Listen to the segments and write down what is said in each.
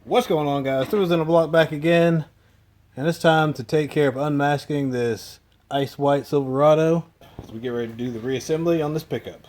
What's going on, guys? Two in a block back again, and it's time to take care of unmasking this ice white Silverado as we get ready to do the reassembly on this pickup.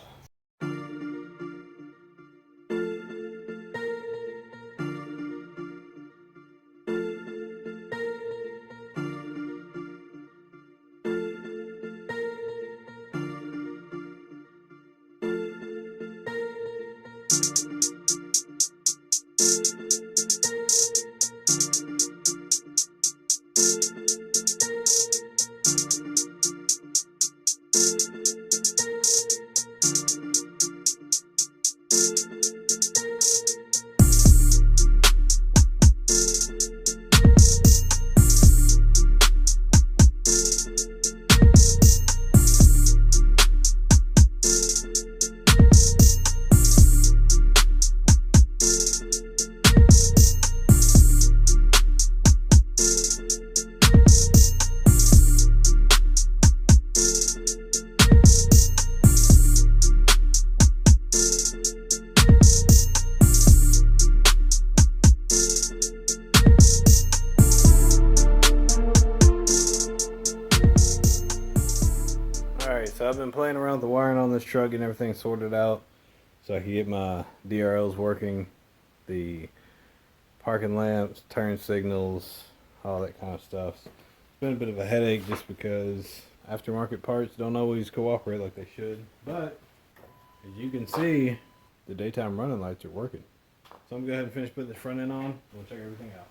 Alright, so I've been playing around with the wiring on this truck and everything sorted out so I can get my DRLs working, the parking lamps, turn signals, all that kind of stuff. It's been a bit of a headache just because aftermarket parts don't always cooperate like they should. But as you can see, the daytime running lights are working. So I'm going to go ahead and finish putting the front end on. We'll check everything out.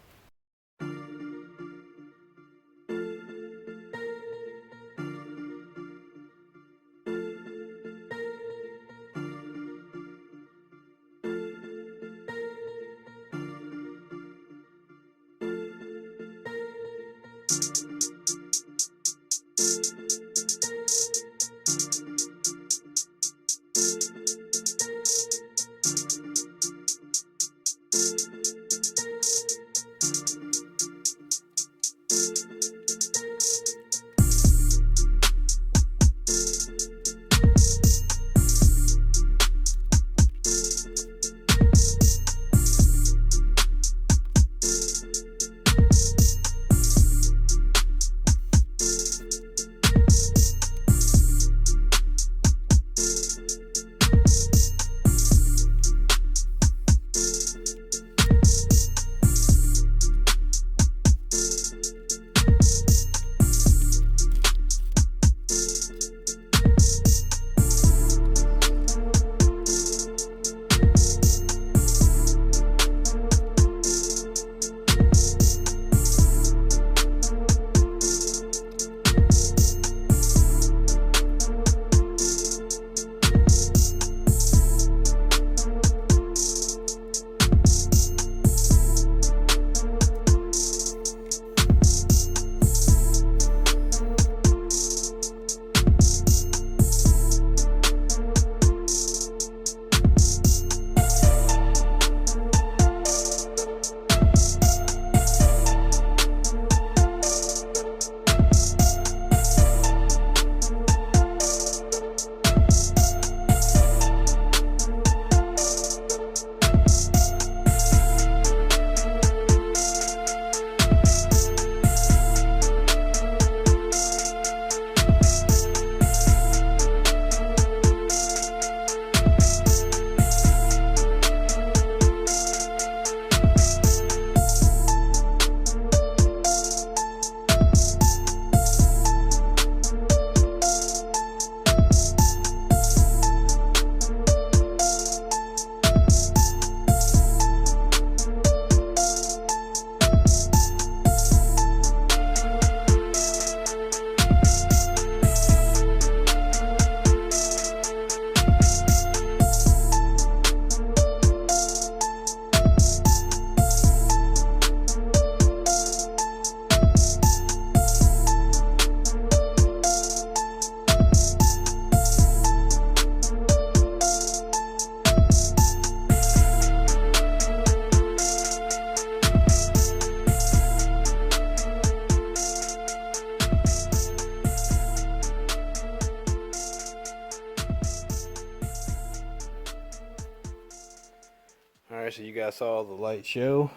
Alright, so you guys saw the light show.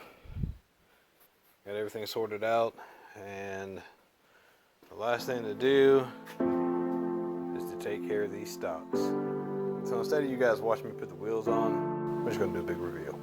Got everything sorted out, and the last thing to do is to take care of these stocks. So instead of you guys watching me put the wheels on, I'm just gonna do a big reveal.